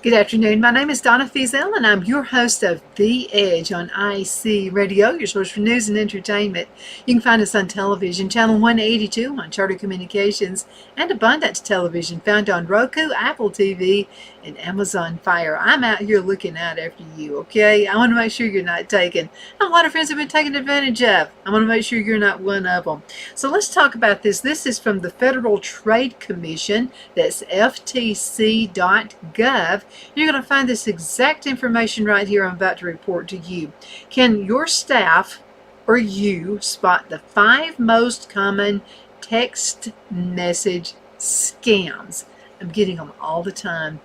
Good afternoon. My name is Donna Feazell, and I'm your host of The Edge on IC Radio, your source for news and entertainment. You can find us on television, channel 182 on Charter Communications, and Abundance Television, found on Roku, Apple TV, and Amazon Fire. I'm out here looking out after you, okay? I want to make sure you're not taken. A lot of friends have been taken advantage of. I want to make sure you're not one of them. So let's talk about this. This is from the Federal Trade Commission. That's ftc.gov. You're going to find this exact information right here I'm about to report to you. Can your staff or you spot the 5 most common text message scams? I'm getting them all the time.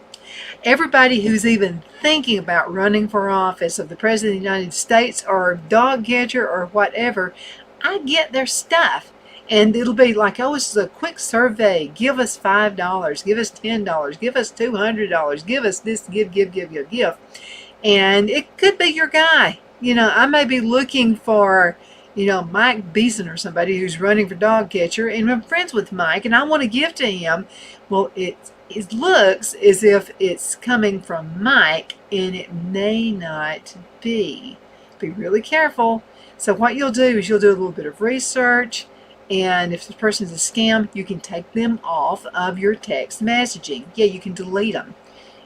Everybody who's even thinking about running for office of the President of the United States or dog catcher or whatever, I get their stuff. And it'll be like, oh, this is a quick survey. Give us $5. Give us $10. Give us $200. Give us this. Give. And it could be your guy. You know, I may be looking for, Mike Beeson or somebody who's running for dog catcher, and I'm friends with Mike, and I want to give to him. Well, it looks as if it's coming from Mike, and it may not be. Be really careful. So what you'll do is you'll do a little bit of research. And if the person's a scam, you can take them off of your text messaging. Yeah, you can delete them.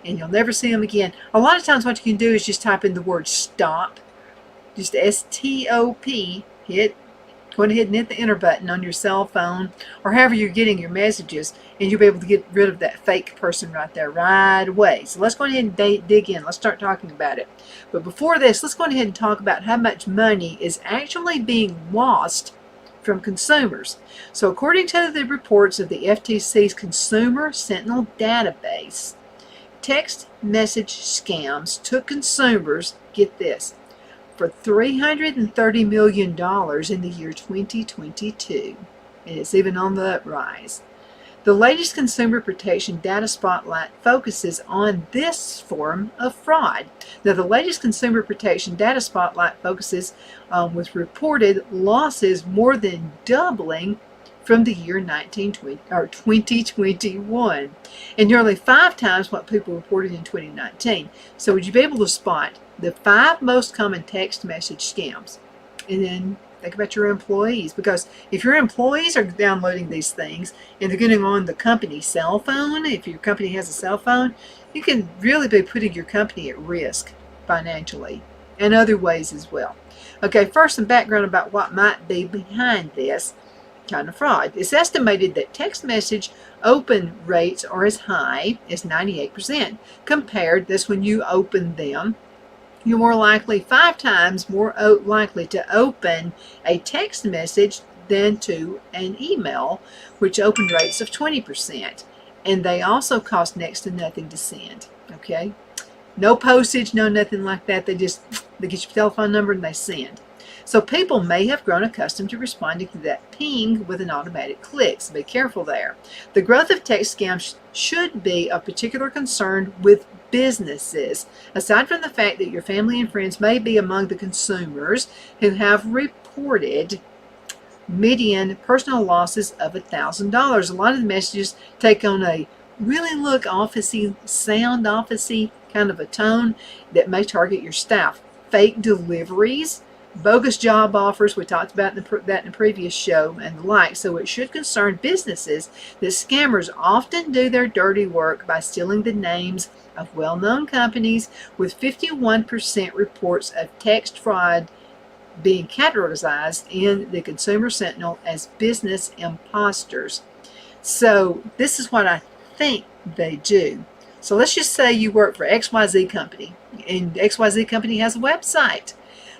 And you'll never see them again. A lot of times what you can do is just type in the word stop. Just S-T-O-P. Go ahead and hit the enter button on your cell phone or however you're getting your messages. And you'll be able to get rid of that fake person right there right away. So let's go ahead and dig in. Let's start talking about it. But before this, let's go ahead and talk about how much money is actually being lost from consumers. So according to the reports of the FTC's Consumer Sentinel database, text message scams took consumers, get this, for $330 million in the year 2022. And it's even on the uprise. The latest Consumer Protection Data Spotlight focuses on this form of fraud. Now, the latest Consumer Protection Data Spotlight focuses with reported losses more than doubling from the year 2021, and nearly 5 times what people reported in 2019. So would you be able to spot the 5 most common text message scams? And then think about your employees, because if your employees are downloading these things and they're getting on the company cell phone, if your company has a cell phone, you can really be putting your company at risk financially and other ways as well. Okay, first some background about what might be behind this kind of fraud. It's estimated that text message open rates are as high as 98%. Compared, this when you open them, you're more likely 5 times more likely to open a text message than to an email, which open rates of 20%. And they also cost next to nothing to send. Okay, no postage, no nothing like that. They get your telephone number and they send. So people may have grown accustomed to responding to that ping with an automatic click, so be careful there. The growth of text scams should be of particular concern with businesses, aside from the fact that your family and friends may be among the consumers who have reported median personal losses of $1,000. A lot of the messages take on a really look officey, sound officey kind of a tone that may target your staff. Fake deliveries, bogus job offers, we talked about that in the previous show, and the like. So it should concern businesses that scammers often do their dirty work by stealing the names of well-known companies, with 51% reports of text fraud being categorized in the Consumer Sentinel as business imposters. So this is what I think they do. So let's just say you work for XYZ company, and XYZ company has a website.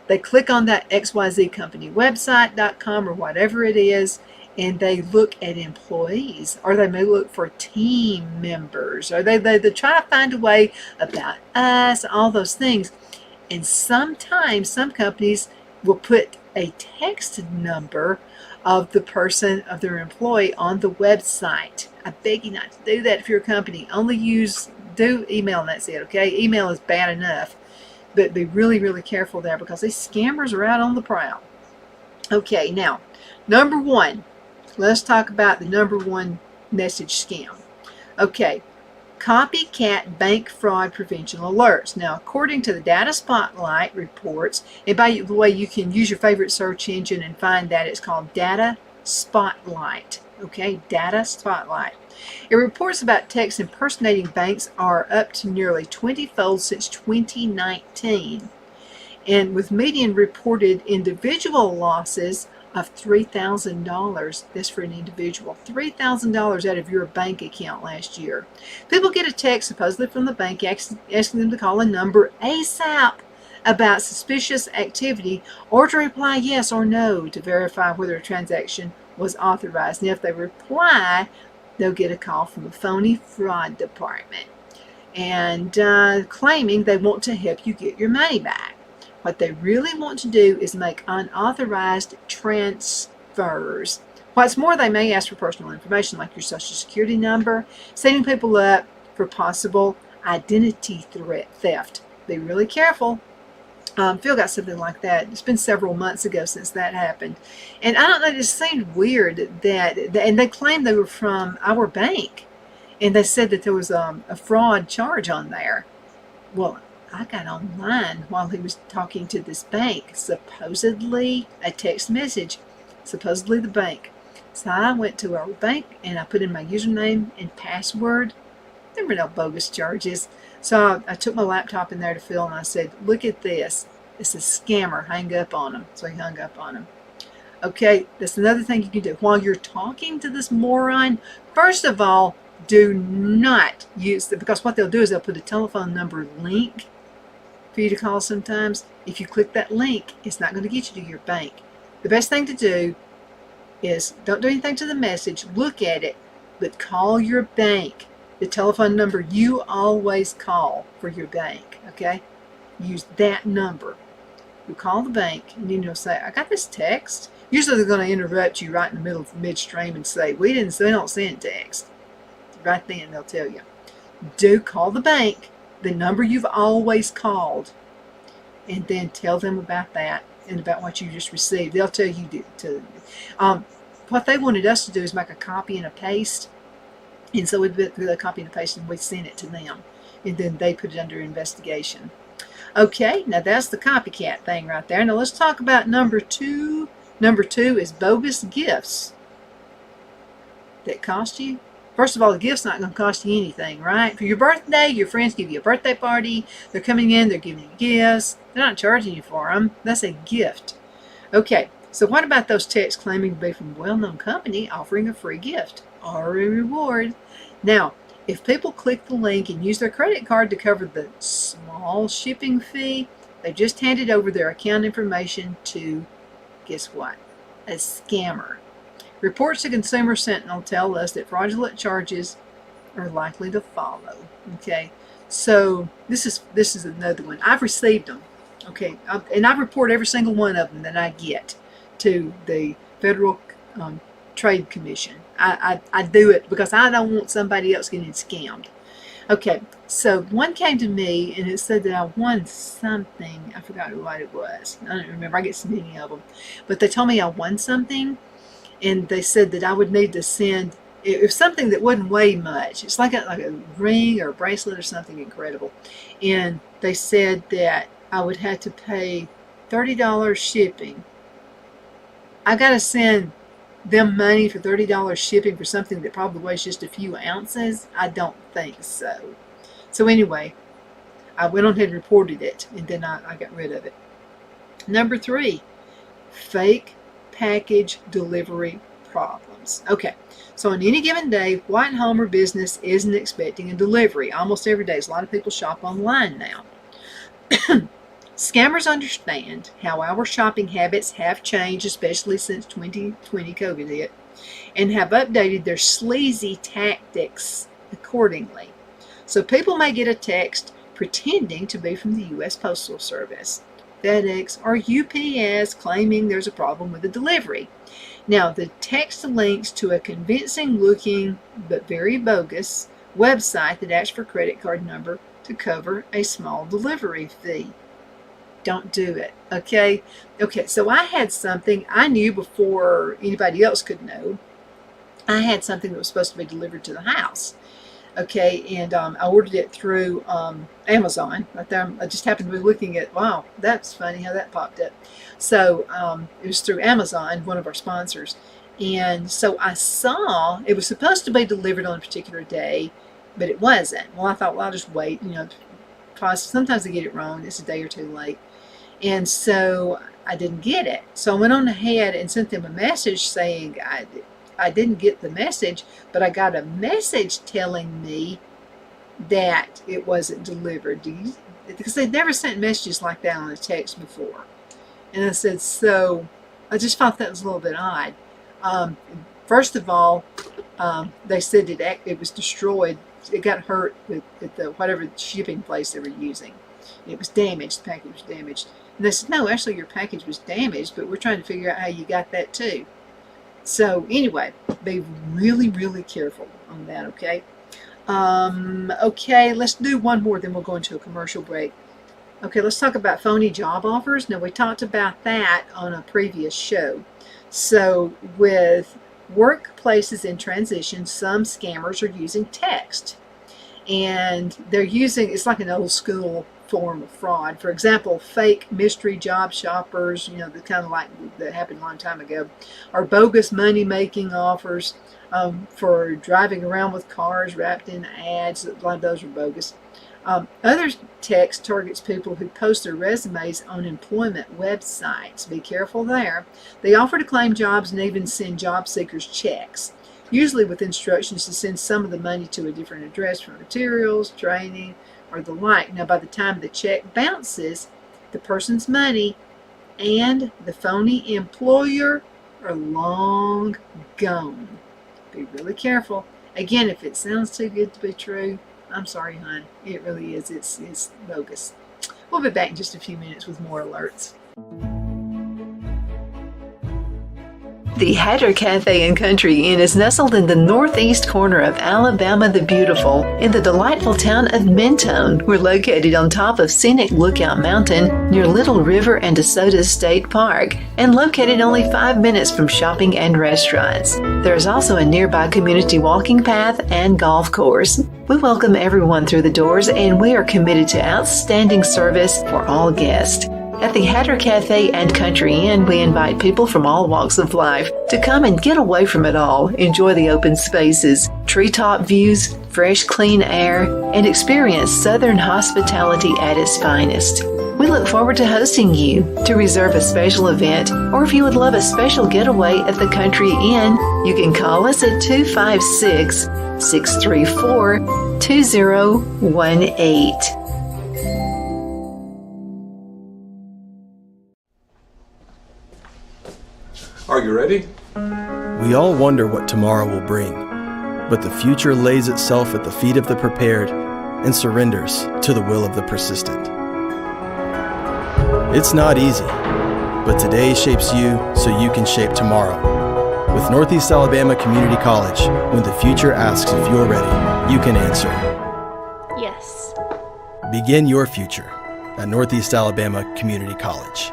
They click on that XYZ company website.com or whatever it is, and they look at employees, or they may look for team members, or they try to find a way about us, all those things. And sometimes some companies will put a text number of the person, of their employee, on the website. I beg you not to do that if you're a company. Only do email, and that's it, okay? Email is bad enough. But be really, really careful there, because these scammers are out on the prowl. Okay, now, number 1. Let's talk about the number 1 message scam. Okay, copycat bank fraud prevention alerts. Now, according to the Data Spotlight reports, and by the way, you can use your favorite search engine and find that. It's called Data Spotlight. Okay, Data Spotlight. It reports about texts impersonating banks are up to nearly 20-fold since 2019. And with median reported individual losses of $3,000. That's for an individual. $3,000 out of your bank account last year. People get a text supposedly from the bank asking them to call a number ASAP about suspicious activity or to reply yes or no to verify whether a transaction was authorized. And if they reply, they'll get a call from the phony fraud department and claiming they want to help you get your money back. What they really want to do is make unauthorized transfers. What's more, they may ask for personal information like your social security number, setting people up for possible identity theft. Be really careful. Phil got something like that. It's been several months ago since that happened. And I don't know, it just seemed weird that, and they claimed they were from our bank. And they said that there was a fraud charge on there. Well, I got online while he was talking to this bank, supposedly a text message, supposedly the bank. So I went to our bank and I put in my username and password. There were no bogus charges. So I took my laptop in there to Phil and I said, look at this. It's a scammer. Hang up on him. So he hung up on him. Okay, that's another thing you can do. While you're talking to this moron, first of all, do not use it, because what they'll do is they'll put a telephone number link for you to call sometimes. If you click that link, it's not going to get you to your bank. The best thing to do is don't do anything to the message, look at it, but call your bank. The telephone number you always call for your bank, okay? Use that number. You call the bank and you'll say, I got this text. Usually they're going to interrupt you right in the middle of midstream and say, we don't send text. Right then they'll tell you. Do call the bank, the number you've always called, and then tell them about that and about what you just received. They'll tell you what they wanted us to do is make a copy and a paste. And so we did a copy and a paste and we sent it to them. And then they put it under investigation. Okay, now that's the copycat thing right there. Now let's talk about number two. Number two is bogus gifts that cost you. First of all, the gift's not going to cost you anything, right? For your birthday, your friends give you a birthday party. They're coming in, they're giving you gifts. They're not charging you for them. That's a gift. Okay, so what about those texts claiming to be from a well-known company offering a free gift or a reward? Now, if people click the link and use their credit card to cover the small shipping fee, they've just handed over their account information to, guess what? A scammer. Reports to Consumer Sentinel tell us that fraudulent charges are likely to follow. Okay, so this is another one. I've received them. Okay, and I report every single one of them that I get to the Federal Trade Commission. I do it because I don't want somebody else getting scammed. Okay, so one came to me and it said that I won something. I forgot what it was. I don't remember. I get so many of them, but they told me I won something. And they said that I would need to send, it was something that wouldn't weigh much. It's like a ring or a bracelet or something incredible. And they said that I would have to pay $30 shipping. I got to send them money for $30 shipping for something that probably weighs just a few ounces? I don't think so. So anyway, I went on ahead and reported it, and then I got rid of it. Number three, fake package delivery problems. Okay, so on any given day, what home or business isn't expecting a delivery? Almost every day. A lot of people shop online now. Scammers understand how our shopping habits have changed, especially since 2020 COVID hit, and have updated their sleazy tactics accordingly. So people may get a text pretending to be from the U.S. Postal Service, FedEx, or UPS claiming there's a problem with the delivery. Now, the text links to a convincing looking but very bogus website that asks for a credit card number to cover a small delivery fee. Don't do it, okay? Okay, so I had something I knew before anybody else could know. I had something that was supposed to be delivered to the house. Okay, and I ordered it through Amazon. Right there, I just happened to be looking at, wow, that's funny how that popped up. So it was through Amazon, one of our sponsors. And so I saw it was supposed to be delivered on a particular day, but it wasn't. Well, I thought, well, I'll just wait. Sometimes I get it wrong. It's a day or two late. And so I didn't get it. So I went on ahead and sent them a message saying I didn't get the message, but I got a message telling me that it wasn't delivered. Because they'd never sent messages like that on a text before. And I said, so I just thought that was a little bit odd. First of all, they said it was destroyed. It got hurt at the whatever shipping place they were using. It was damaged. The package was damaged. And they said, no, actually your package was damaged, but we're trying to figure out how you got that too. So anyway, be really, really careful on that, okay? Okay, let's do one more, then we'll go into a commercial break. Okay, let's talk about phony job offers. Now, we talked about that on a previous show. So with workplaces in transition, some scammers are using text. And they're using, it's like an old school form of fraud. For example, fake mystery job shoppers, the kind of like that happened a long time ago, or bogus money-making offers for driving around with cars wrapped in ads. A lot of those are bogus. Other text targets people who post their resumes on employment websites. Be careful there. They offer to claim jobs and even send job seekers checks, usually with instructions to send some of the money to a different address for materials, training, or the like. Now, by the time the check bounces, the person's money and the phony employer are long gone. Be really careful. Again, if it sounds too good to be true, I'm sorry, hon. It really is. It's bogus. We'll be back in just a few minutes with more alerts. The Hatter Cafe and Country Inn is nestled in the northeast corner of Alabama the Beautiful in the delightful town of Mentone. We're located on top of scenic Lookout Mountain near Little River and DeSoto State Park and located only 5 minutes from shopping and restaurants. There is also a nearby community walking path and golf course. We welcome everyone through the doors and we are committed to outstanding service for all guests. At the Hatter Cafe and Country Inn, we invite people from all walks of life to come and get away from it all, enjoy the open spaces, treetop views, fresh, clean air, and experience Southern hospitality at its finest. We look forward to hosting you. To reserve a special event, or if you would love a special getaway at the Country Inn, you can call us at 256-634-2018. Are you ready? We all wonder what tomorrow will bring, but the future lays itself at the feet of the prepared and surrenders to the will of the persistent. It's not easy, but today shapes you so you can shape tomorrow. With Northeast Alabama Community College, when the future asks if you're ready, you can answer yes. Begin your future at Northeast Alabama Community College.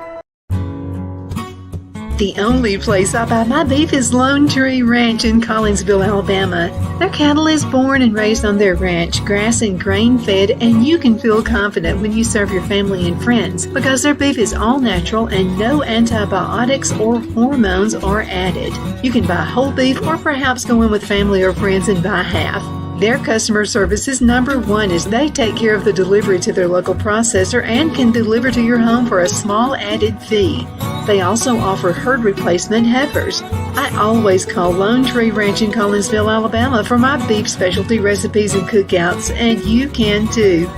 The only place I buy my beef is Lone Tree Ranch in Collinsville, Alabama. Their cattle is born and raised on their ranch, grass and grain fed, and you can feel confident when you serve your family and friends because their beef is all natural and no antibiotics or hormones are added. You can buy whole beef or perhaps go in with family or friends and buy half. Their customer service is number one as they take care of the delivery to their local processor and can deliver to your home for a small added fee. They also offer herd replacement heifers. I always call Lone Tree Ranch in Collinsville, Alabama for my beef specialty recipes and cookouts, and you can too.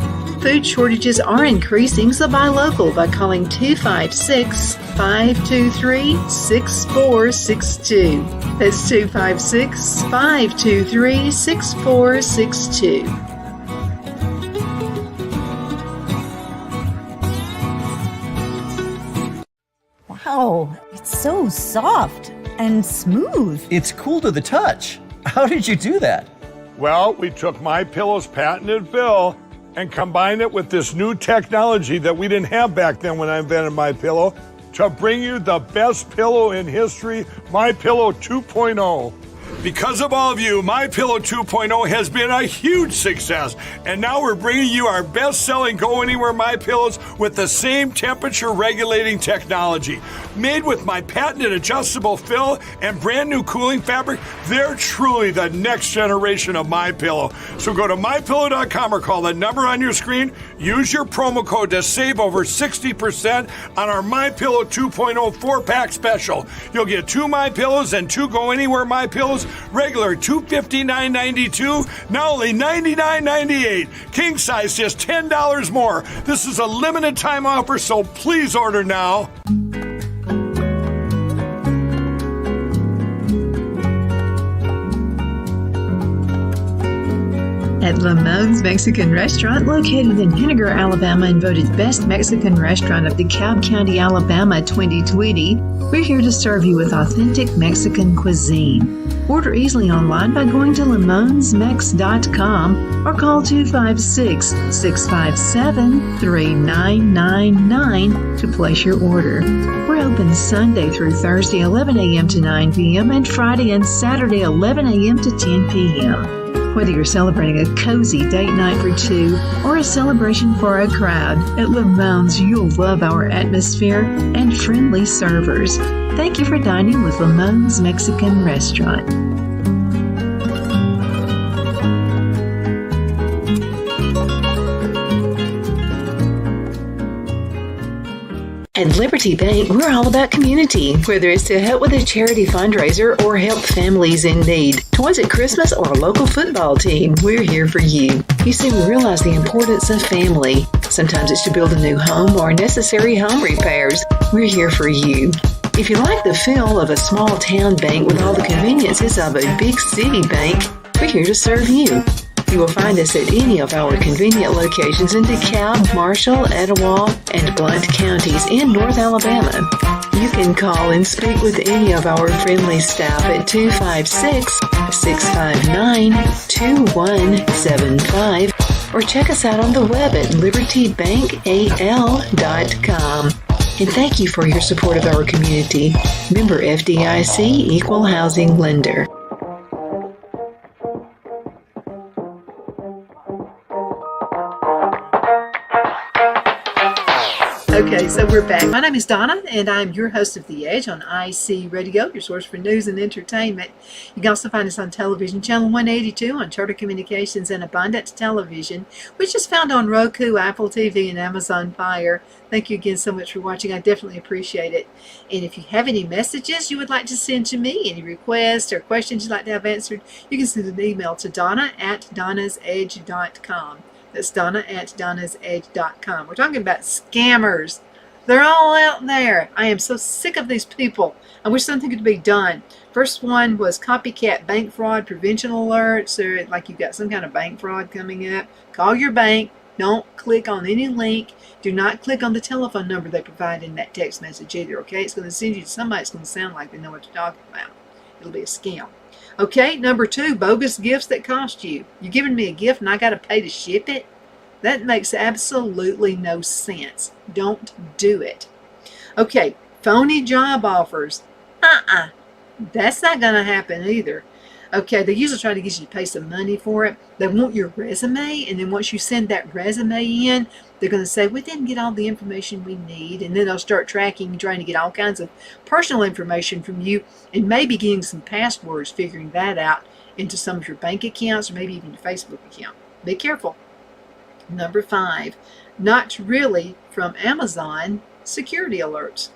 Food shortages are increasing, so buy local by calling 256-523-6462. That's 256-523-6462. Wow, it's so soft and smooth. It's cool to the touch. How did you do that? Well, we took MyPillow's patented fill and combined it with this new technology that we didn't have back then when I invented MyPillow to bring you the best pillow in history, MyPillow 2.0. Because of all of you, MyPillow 2.0 has been a huge success. And now we're bringing you our best-selling Go Anywhere MyPillows with the same temperature-regulating technology. Made with my patented adjustable fill and brand new cooling fabric, they're truly the next generation of MyPillow. So go to MyPillow.com or call the number on your screen. Use your promo code to save over 60% on our MyPillow 2.0 4-pack special. You'll get 2 MyPillows and 2 Go Anywhere MyPillows, regular $259.92, now only $99.98. King size just $10 more. This is a limited time offer, so please order now. At Lamone's Mexican Restaurant, located in Henniger, Alabama, and voted Best Mexican Restaurant of DeKalb County, Alabama 2020, we're here to serve you with authentic Mexican cuisine. Order easily online by going to lamonsmex.com or call 256-657-3999 to place your order. We're open Sunday through Thursday, 11 a.m. to 9 p.m., and Friday and Saturday, 11 a.m. to 10 p.m. Whether you're celebrating a cozy date night for 2 or a celebration for a crowd, at Lamone's you'll love our atmosphere and friendly servers. Thank you for dining with Lamone's Mexican Restaurant. At Liberty Bank, we're all about community, whether it's to help with a charity fundraiser or help families in need. Toys at Christmas or a local football team, we're here for you. You see, we realize the importance of family. Sometimes it's to build a new home or necessary home repairs. We're here for you. If you like the feel of a small town bank with all the conveniences of a big city bank, we're here to serve you. You will find us at any of our convenient locations in DeKalb, Marshall, Etowah, and Blount counties in North Alabama. You can call and speak with any of our friendly staff at 256-659-2175 or check us out on the web at libertybankal.com. And thank you for your support of our community. Member FDIC Equal Housing Lender. Okay, so we're back. My name is Donna, and I'm your host of The Edge on IC Radio, your source for news and entertainment. You can also find us on television, channel 182 on Charter Communications and Abundance Television, which is found on Roku, Apple TV, and Amazon Fire. Thank you again so much for watching. I definitely appreciate it. And if you have any messages you would like to send to me, any requests or questions you'd like to have answered, you can send an email to donna@donnasedge.com. That's donna@donnasedge.com. We're talking about scammers. They're all out there. I am so sick of these people. I wish something could be done. First one was copycat bank fraud prevention alerts. Or like you've got some kind of bank fraud coming up. Call your bank. Don't click on any link. Do not click on the telephone number they provide in that text message either, okay? It's going to send you to somebody that's going to sound like they know what you're talking about. It'll be a scam. Okay, number 2, bogus gifts that cost you. You're giving me a gift and I got to pay to ship it? That makes absolutely no sense. Don't do it. Okay, phony job offers. That's not going to happen either. Okay, they usually try to get you to pay some money for it. They want your resume, and then once you send that resume in, they're going to say, we didn't get all the information we need, and then they'll start tracking, trying to get all kinds of personal information from you, and maybe getting some passwords, figuring that out into some of your bank accounts, or maybe even your Facebook account. Be careful. Number 5, not really from Amazon security alerts.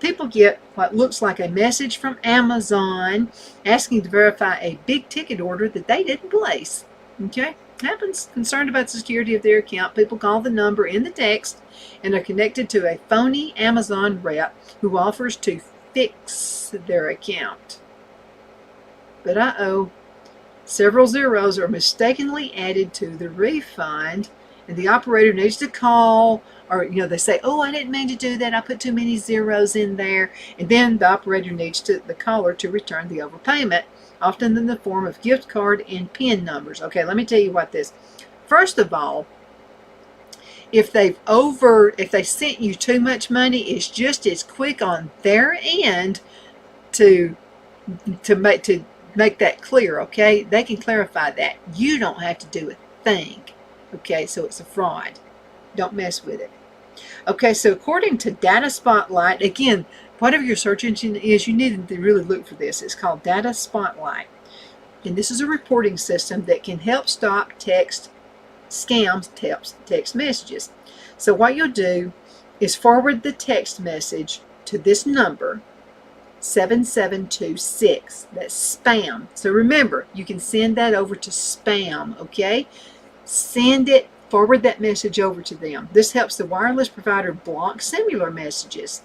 People get what looks like a message from Amazon asking to verify a big ticket order that they didn't place. Okay? Happens. Concerned about the security of their account, people call the number in the text and are connected to a phony Amazon rep who offers to fix their account. But several zeros are mistakenly added to the refund, and the operator needs to call, or they say, oh, I didn't mean to do that, I put too many zeros in there, and then the operator needs the caller to return the overpayment, often in the form of gift card and PIN numbers. Okay, let me tell you what this. First of all, if they sent you too much money, it's just as quick on their end to make that clear, okay? They can clarify that. You don't have to do a thing, okay? So it's a fraud. Don't mess with it. Okay, so according to Data Spotlight, again, whatever your search engine is, you need to really look for this. It's called Data Spotlight. And this is a reporting system that can help stop text scams, text messages. So what you'll do is forward the text message to this number, 7726. That's spam. So remember, you can send that over to spam, okay? Send it, forward that message over to them. This helps the wireless provider block similar messages.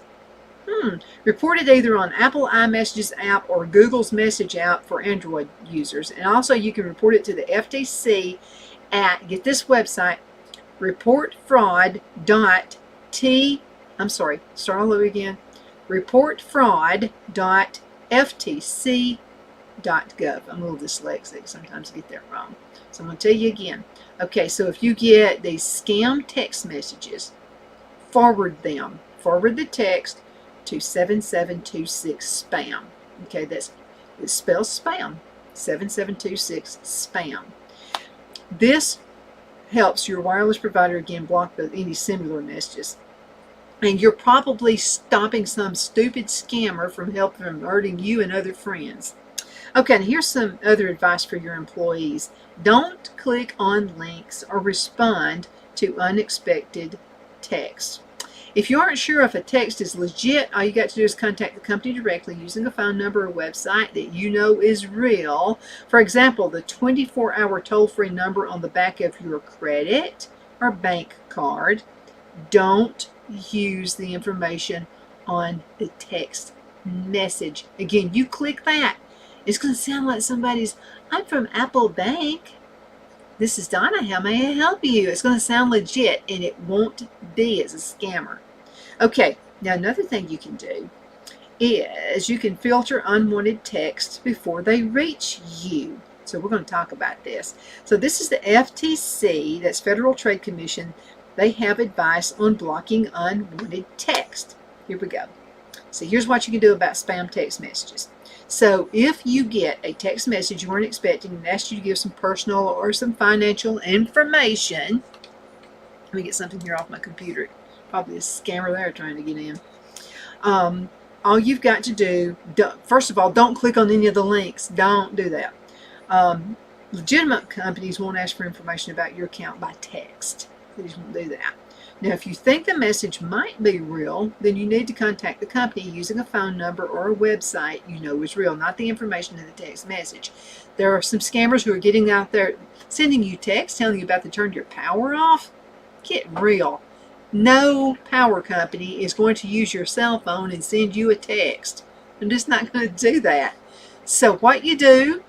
Report it either on Apple iMessages app or Google's Message app for Android users. And also you can report it to the FTC at, get this website, reportfraud.ftc.gov. I'm a little dyslexic, sometimes I get that wrong. So I'm going to tell you again. Okay, so if you get these scam text messages, forward the text to 7726 spam. Okay, it spells spam, 7726 spam. This helps your wireless provider, again, block any similar messages. And you're probably stopping some stupid scammer from hurting you and other friends. Okay, and here's some other advice for your employees. Don't click on links or respond to unexpected texts. If you aren't sure if a text is legit, all you got to do is contact the company directly using a phone number or website that you know is real. For example, the 24-hour toll-free number on the back of your credit or bank card. Don't use the information on the text message. Again, you click that. It's going to sound like somebody's, I'm from Apple Bank. This is Donna. How may I help you? It's going to sound legit, and it won't be. It's a scammer. Okay, now another thing you can do is you can filter unwanted texts before they reach you. So we're going to talk about this. So this is the FTC, that's Federal Trade Commission. They have advice on blocking unwanted text. Here we go. So here's what you can do about spam text messages. So if you get a text message you weren't expecting and asks you to give some personal or some financial information, let me get something here off my computer. Probably a scammer there trying to get in. All you've got to do, first of all, don't click on any of the links. Don't do that. Legitimate companies won't ask for information about your account by text. They just won't do that. Now, if you think the message might be real, then you need to contact the company using a phone number or a website you know is real, not the information in the text message. There are some scammers who are getting out there, sending you texts, telling you about to turn your power off. Get real. No power company is going to use your cell phone and send you a text. I'm just not going to do that. So what you do,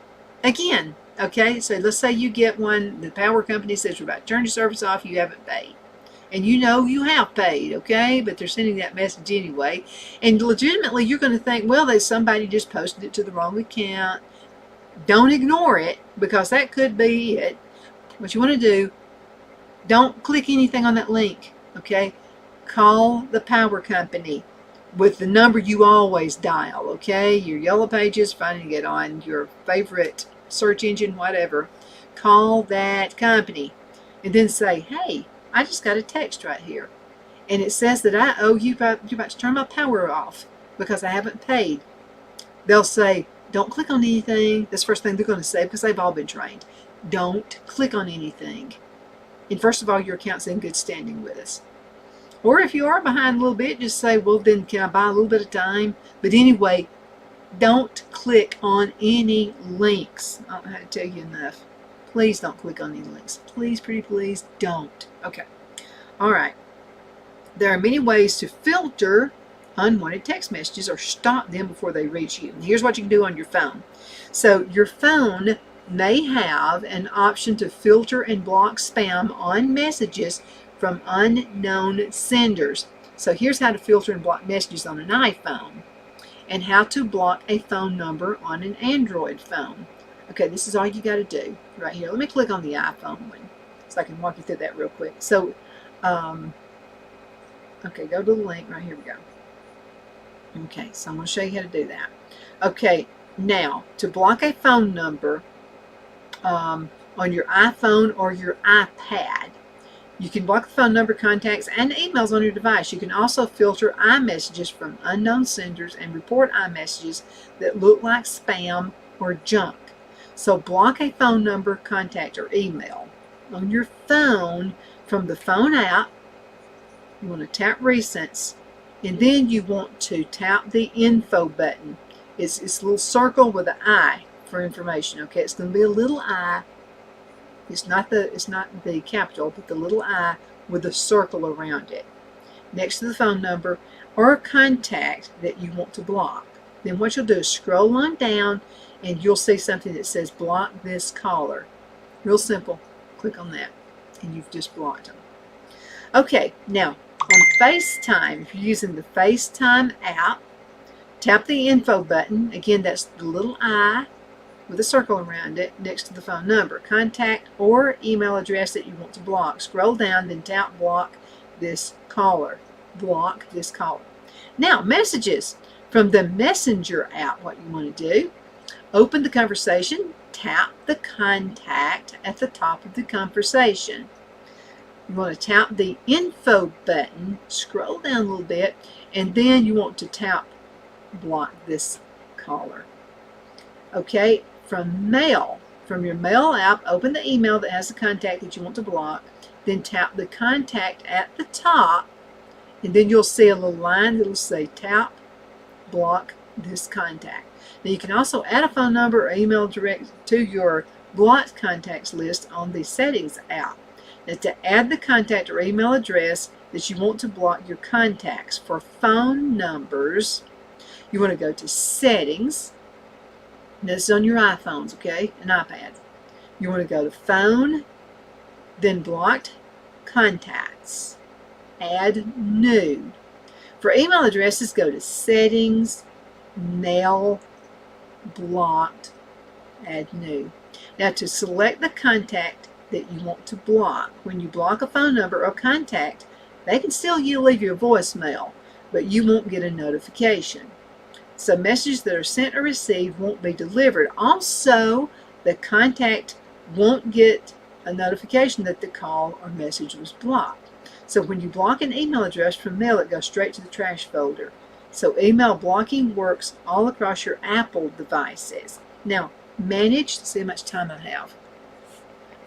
again, okay, so let's say you get one, the power company says we're about to turn your service off, you haven't paid. And you know you have paid, okay, but they're sending that message anyway. And legitimately, you're going to think, well, somebody just posted it to the wrong account. Don't ignore it, because that could be it. What you want to do, don't click anything on that link, okay? Call the power company with the number you always dial, okay? Your Yellow Pages, finding it on your favorite search engine, whatever. Call that company and then say, hey, I just got a text right here, and it says that I owe you, you're about to turn my power off because I haven't paid. They'll say, don't click on anything. That's the first thing they're going to say, because they've all been trained. Don't click on anything. And first of all, your account's in good standing with us. Or if you are behind a little bit, just say, well, then can I buy a little bit of time? But anyway, don't click on any links. I don't know how to tell you enough. Please don't click on any links. Please, pretty please, don't. Okay. All right. There are many ways to filter unwanted text messages or stop them before they reach you. And here's what you can do on your phone. So your phone may have an option to filter and block spam on messages from unknown senders. So here's how to filter and block messages on an iPhone, and how to block a phone number on an Android phone. Okay, this is all you got to do right here. Let me click on the iPhone one so I can walk you through that real quick. So, okay, go to the link right here. We go. Okay, so I'm going to show you how to do that. Okay, Now, to block a phone number on your iPhone or your iPad, you can block the phone number, contacts, and emails on your device. You can also filter iMessages from unknown senders and report iMessages that look like spam or junk. So block a phone number, contact, or email on your phone from the phone app. You want to tap Recents, and then you want to tap the info button. It's a little circle with an I for information. Okay, it's going to be a little I. It's not the capital, but the little I with a circle around it next to the phone number or contact that you want to block. Then what you'll do is scroll on down and you'll see something that says block this caller. Real simple. Click on that and you've just blocked them. Okay, now on FaceTime, if you're using the FaceTime app, tap the info button. Again, that's the little I with a circle around it next to the phone number, contact, or email address that you want to block. Scroll down, then tap block this caller. Block this caller. Now, messages. From the Messenger app, what you want to do, open the conversation, tap the contact at the top of the conversation. You want to tap the info button, scroll down a little bit, and then you want to tap block this caller. Okay, from mail, from your mail app, open the email that has the contact that you want to block, then tap the contact at the top, and then you'll see a little line that will say tap block this contact. Now you can also add a phone number or email direct to your blocked contacts list on the Settings app. Now to add the contact or email address that you want to block your contacts for phone numbers, you want to go to Settings. This is on your iPhones, okay, and iPads. You want to go to Phone, then Blocked Contacts. Add New. For email addresses, go to Settings, Mail, Blocked, Add New. Now to select the contact that you want to block, when you block a phone number or contact, they can still leave you a voicemail, but you won't get a notification. So messages that are sent or received won't be delivered. Also, the contact won't get a notification that the call or message was blocked. So when you block an email address from mail, it goes straight to the trash folder. So email blocking works all across your Apple devices. Now, manage, see how much time I have.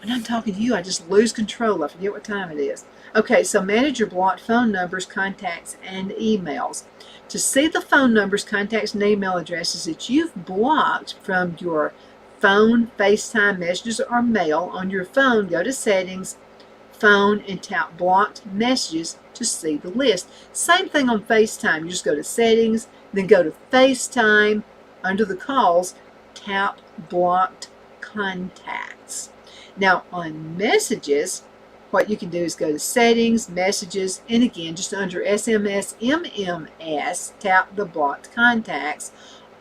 When I'm talking to you, I just lose control. I forget what time it is. Okay, so manage your blocked phone numbers, contacts, and emails. To see the phone numbers, contacts, and email addresses that you've blocked from your phone, FaceTime, messages, or mail on your phone, go to Settings, Phone, and tap Blocked Messages to see the list. Same thing on FaceTime. You just go to Settings, then go to FaceTime. Under the calls, tap Blocked Contacts. Now on Messages, what you can do is go to Settings, Messages, and again, just under SMS, MMS, tap the Blocked Contacts.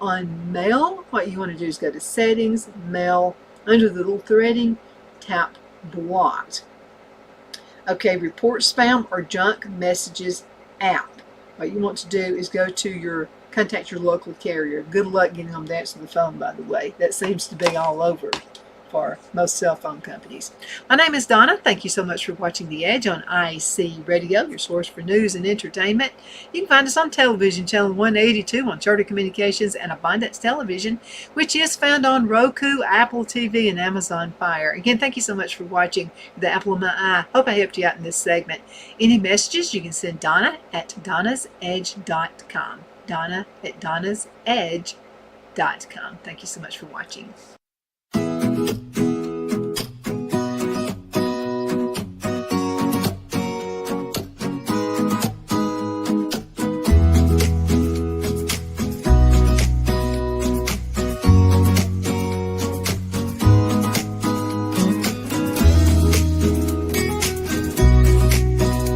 On Mail, what you want to do is go to Settings, Mail, under the little threading, tap Blocked. Okay, Report Spam or Junk Messages app. What you want to do is go to contact your local carrier. Good luck getting them to answer the phone, by the way. That seems to be all over for most cell phone companies. My name is Donna. Thank you so much for watching The Edge on IC Radio, your source for news and entertainment. You can find us on television, channel 182 on Charter Communications and Abundance Television, which is found on Roku, Apple TV, and Amazon Fire. Again, thank you so much for watching The Apple of My Eye. Hope I helped you out in this segment. Any messages, you can send Donna at donnasedge.com. Donna at donnasedge.com. Thank you so much for watching.